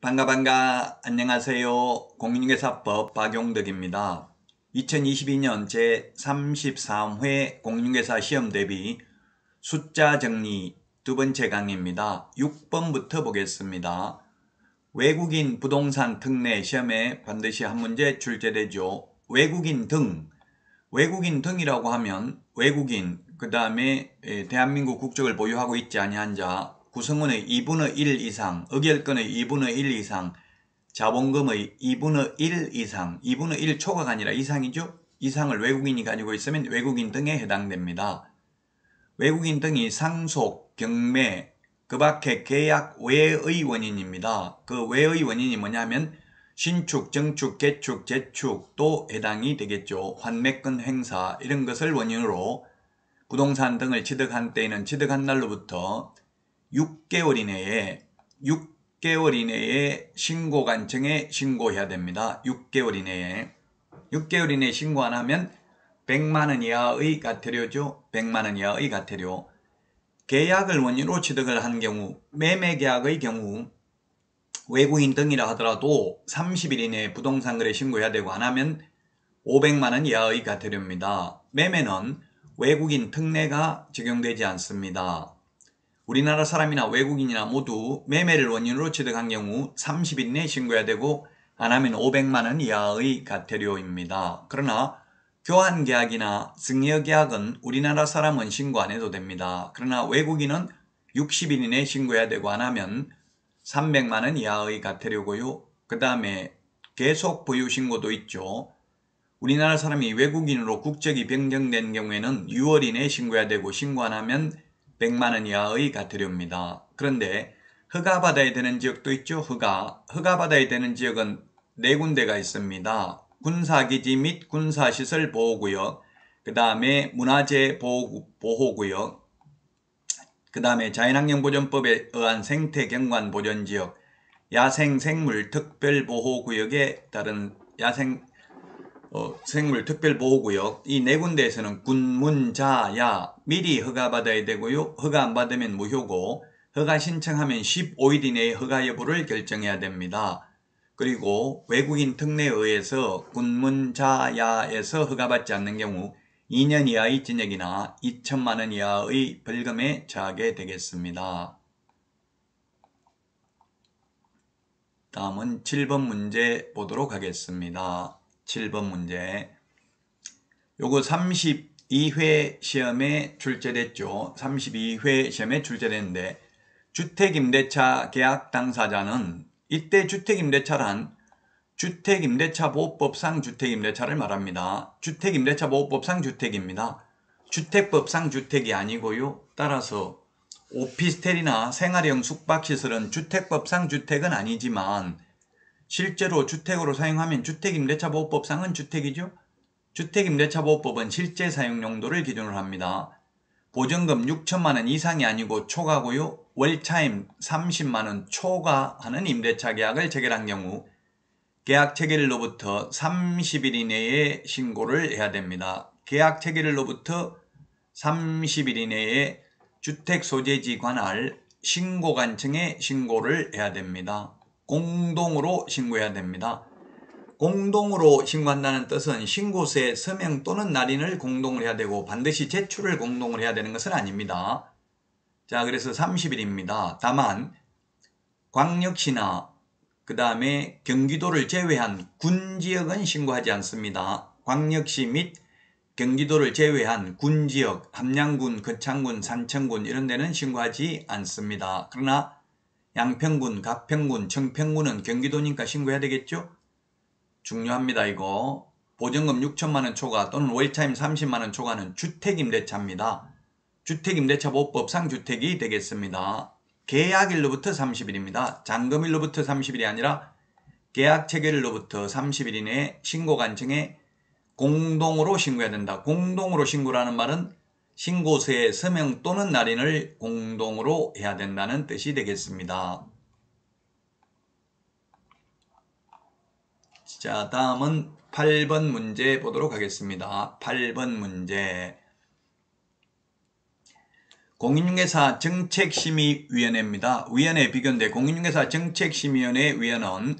반가 안녕하세요. 공인중개사법 박용덕입니다. 2022년 제33회 공인중개사 시험 대비 숫자 정리 두 번째 강의입니다. 6번부터 보겠습니다. 외국인 부동산 특례 시험에 반드시 한 문제 출제되죠. 외국인 등이라고 하면 외국인 그 다음에 대한민국 국적을 보유하고 있지 아니한 자, 구성원의 2분의 1 이상, 의결권의 2분의 1 이상, 자본금의 2분의 1 이상, 2분의 1 초과가 아니라 이상이죠. 이상을 외국인이 가지고 있으면 외국인 등에 해당됩니다. 외국인 등이 상속, 경매, 그 밖에 계약 외의 원인입니다. 그 외의 원인이 뭐냐면 신축, 정축, 개축, 재축도 해당이 되겠죠. 환매권 행사 이런 것을 원인으로 부동산 등을 취득한 때에는 취득한 날로부터 6개월 이내에 신고관청에 신고해야 됩니다. 6개월 이내에 신고 안 하면 100만원 이하의 과태료죠. 100만원 이하의 과태료. 계약을 원인으로 취득을 한 경우, 매매계약의 경우 외국인 등이라 하더라도 30일 이내에 부동산 거래 신고해야 되고 안 하면 500만원 이하의 과태료입니다. 매매는 외국인 특례가 적용되지 않습니다. 우리나라 사람이나 외국인이나 모두 매매를 원인으로 취득한 경우 30일 내에 신고해야 되고 안 하면 500만원 이하의 과태료입니다. 그러나 교환계약이나 증여계약은 우리나라 사람은 신고 안 해도 됩니다. 그러나 외국인은 60일 이내에 신고해야 되고 안 하면 300만원 이하의 과태료고요. 그 다음에 계속 보유 신고도 있죠. 우리나라 사람이 외국인으로 국적이 변경된 경우에는 6월 이내에 신고해야 되고 신고 안 하면 100만원 이하의 과태료입니다. 그런데 허가받아야 되는 지역도 있죠. 허가받아야 되는 지역은 4군데가 있습니다. 군사기지 및 군사시설 보호구역, 그 다음에 문화재 보호구역, 그 다음에 자연환경보전법에 의한 생태경관 보전지역, 야생생물 특별보호구역에 따른 생물 특별보호구역, 이 4군데에서는 군문자야 미리 허가받아야 되고요. 허가 안 받으면 무효고 허가 신청하면 15일 이내에 허가 여부를 결정해야 됩니다. 그리고 외국인 특례에 의해서 군문자야에서 허가받지 않는 경우 2년 이하의 징역이나 2천만원 이하의 벌금에 처하게 되겠습니다. 다음은 7번 문제 보도록 하겠습니다. 7번 문제. 요거 32회 시험에 출제됐죠. 32회 시험에 출제됐는데 주택임대차 계약 당사자는 이때 주택임대차란 주택임대차보호법상 주택임대차를 말합니다. 주택임대차보호법상 주택입니다. 주택법상 주택이 아니고요. 따라서 오피스텔이나 생활형 숙박시설은 주택법상 주택은 아니지만 실제로 주택으로 사용하면 주택임대차보호법상은 주택이죠. 주택임대차보호법은 실제 사용용도를 기준으로 합니다. 보증금 6천만원 이상이 아니고 초과고요. 월차임 30만원 초과하는 임대차 계약을 체결한 경우 계약 체결일로부터 30일 이내에 신고를 해야 됩니다. 계약 체결일로부터 30일 이내에 주택소재지 관할 신고관청에 신고를 해야 됩니다. 공동으로 신고해야 됩니다. 공동으로 신고한다는 뜻은 신고서에 서명 또는 날인을 공동으로 해야 되고 반드시 제출을 공동으로 해야 되는 것은 아닙니다. 자, 그래서 30일입니다. 다만 광역시나 그 다음에 경기도를 제외한 군지역은 신고하지 않습니다. 광역시 및 경기도를 제외한 군지역, 함양군, 거창군, 산청군 이런 데는 신고하지 않습니다. 그러나 양평군, 가평군, 청평군은 경기도니까 신고해야 되겠죠? 중요합니다. 이거 보증금 6천만원 초과 또는 월차임 30만원 초과는 주택임대차입니다. 주택임대차보호법상 주택이 되겠습니다. 계약일로부터 30일입니다. 잔금일로부터 30일이 아니라 계약 체결일로부터 30일 이내에 신고관청에 공동으로 신고해야 된다. 공동으로 신고라는 말은 신고서에 서명 또는 날인을 공동으로 해야 된다는 뜻이 되겠습니다. 자, 다음은 8번 문제 보도록 하겠습니다. 8번 문제. 공인중개사 정책심의위원회입니다. 위원회 비교인데 공인중개사 정책심의위원회 위원은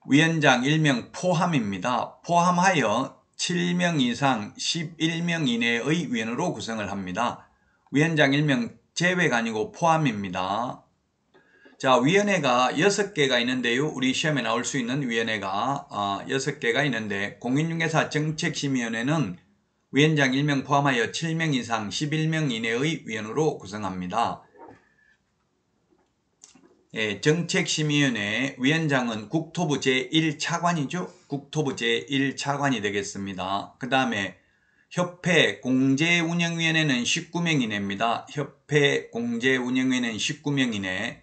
위원장 1명 포함입니다. 포함하여 7명 이상 11명 이내의 위원으로 구성을 합니다. 위원장 1명 제외가 아니고 포함입니다. 자, 위원회가 6개가 있는데요. 우리 시험에 나올 수 있는 위원회가 6개가 있는데 공인중개사 정책심의위원회는 위원장 1명 포함하여 7명 이상 11명 이내의 위원으로 구성합니다. 예, 정책심의위원회 위원장은 국토부 제1차관이죠. 국토부 제1차관이 되겠습니다. 그 다음에 협회 공제운영위원회는 19명 이내입니다. 협회 공제운영위원회는 19명 이내.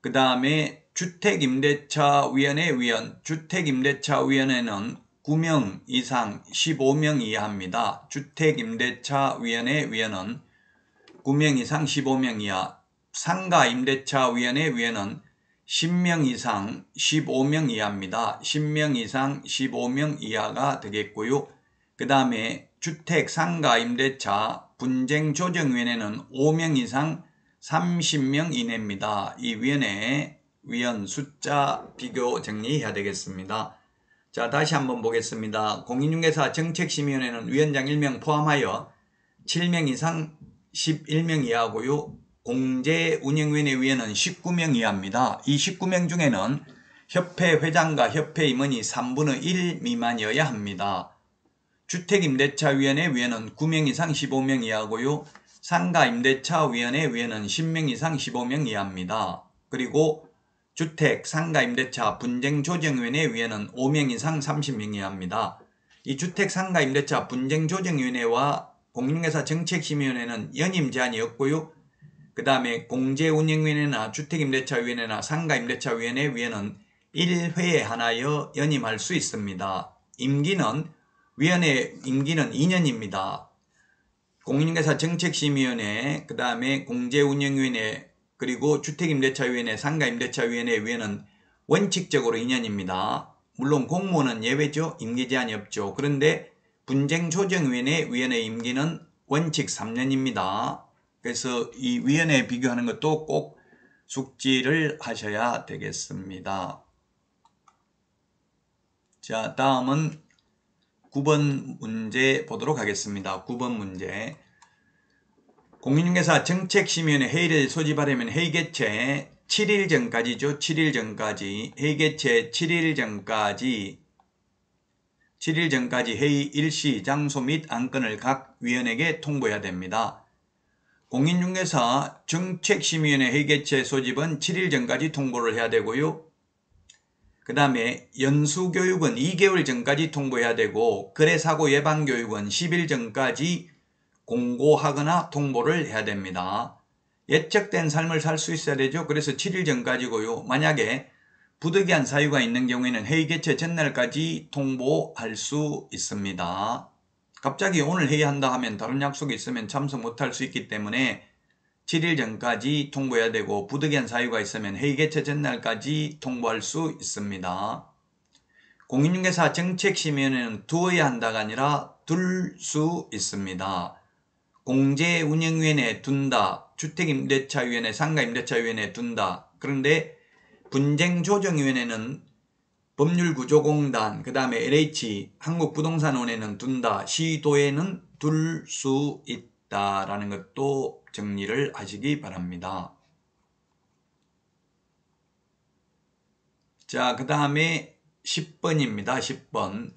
그 다음에 주택임대차위원회 위원, 주택임대차위원회는 9명 이상 15명 이하입니다. 주택임대차위원회 위원은 9명 이상 15명 이하. 상가임대차위원회 위원은 10명 이상 15명 이하입니다. 10명 이상 15명 이하가 되겠고요. 그 다음에 주택상가임대차 분쟁조정위원회는 5명 이상 30명 이내입니다. 이 위원회 위원 숫자 비교 정리해야 되겠습니다. 자, 다시 한번 보겠습니다. 공인중개사 정책심의위원회는 위원장 1명 포함하여 7명 이상 11명 이하고요. 공제운영위원회 위원은 19명 이하입니다. 이 19명 중에는 협회 회장과 협회 임원이 3분의 1 미만이어야 합니다. 주택임대차위원회 위원은 9명 이상 15명 이하고요. 상가임대차위원회 위원은 10명 이상 15명 이하입니다. 그리고 주택 상가임대차 분쟁조정위원회 위원은 5명 이상 30명 이하입니다. 이 주택 상가임대차 분쟁조정위원회와 공인중개사 정책심의위원회는 연임 제한이 없고요. 그 다음에 공제운영위원회나 주택임대차위원회나 상가임대차위원회 위원은 1회에 하나여 연임할 수 있습니다. 위원회 임기는 2년입니다. 공인중개사 정책심의위원회, 그 다음에 공제운영위원회, 그리고 주택임대차위원회, 상가임대차위원회 위원은 원칙적으로 2년입니다. 물론 공무원은 예외죠. 임기 제한이 없죠. 그런데 분쟁조정위원회 위원의 임기는 원칙 3년입니다. 그래서 이 위원회 비교하는 것도 꼭 숙지를 하셔야 되겠습니다. 자, 다음은 9번 문제 보도록 하겠습니다. 9번 문제. 공인중개사 정책심의위원회 회의를 소집하려면 회의 개최 7일 전까지죠. 7일 전까지. 회의 개최 7일 전까지 회의 일시, 장소 및 안건을 각 위원에게 통보해야 됩니다. 공인중개사 정책심의위원회 회의 개최 소집은 7일 전까지 통보를 해야 되고요. 그 다음에 연수교육은 2개월 전까지 통보해야 되고 거래사고 예방교육은 10일 전까지 공고하거나 통보를 해야 됩니다. 예측된 삶을 살 수 있어야 되죠. 그래서 7일 전까지고요. 만약에 부득이한 사유가 있는 경우에는 회의 개최 전날까지 통보할 수 있습니다. 갑자기 오늘 회의한다 하면 다른 약속이 있으면 참석 못할 수 있기 때문에 7일 전까지 통보해야 되고 부득이한 사유가 있으면 회의 개최 전날까지 통보할 수 있습니다. 공인중개사 정책심의위원회는 두어야 한다가 아니라 둘 수 있습니다. 공제운영위원회 둔다, 주택임대차위원회, 상가임대차위원회 둔다. 그런데 분쟁조정위원회는 법률구조공단, 그 다음에 LH, 한국부동산원회는 둔다, 시도에는 둘 수 있다라는 것도 정리를 하시기 바랍니다. 자, 그 다음에 10번입니다. 10번.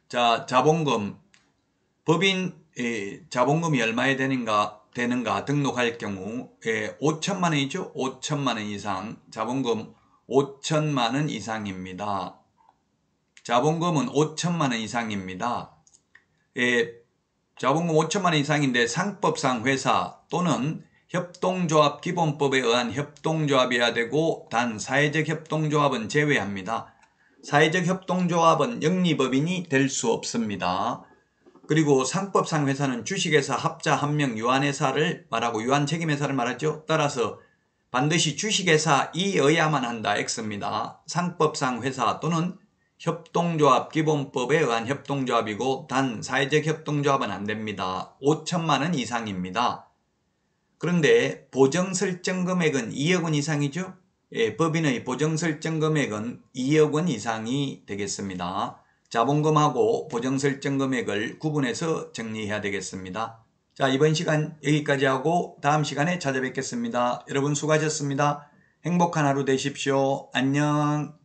자, 자본금. 법인 자본금이 얼마에 되는가 등록할 경우 5천만 원이죠. 5천만 원 이상. 자본금 5천만 원 이상입니다. 자본금은 5천만 원 이상입니다. 자본금 5천만 원 이상인데 상법상 회사 또는 협동조합 기본법에 의한 협동조합이어야 되고 단 사회적 협동조합은 제외합니다. 사회적 협동조합은 영리법인이 될 수 없습니다. 그리고 상법상 회사는 주식회사, 합자, 함명, 유한회사를 말하고 유한책임회사를 말하죠. 따라서 반드시 주식회사이어야만 한다. X입니다. 상법상 회사 또는 협동조합 기본법에 의한 협동조합이고 단 사회적 협동조합은 안됩니다. 5천만 원 이상입니다. 그런데 보정설정금액은 2억 원 이상이죠. 예, 법인의 보정설정금액은 2억 원 이상이 되겠습니다. 자본금하고 보정설정금액을 구분해서 정리해야 되겠습니다. 자, 이번 시간 여기까지 하고 다음 시간에 찾아뵙겠습니다. 여러분 수고하셨습니다. 행복한 하루 되십시오. 안녕.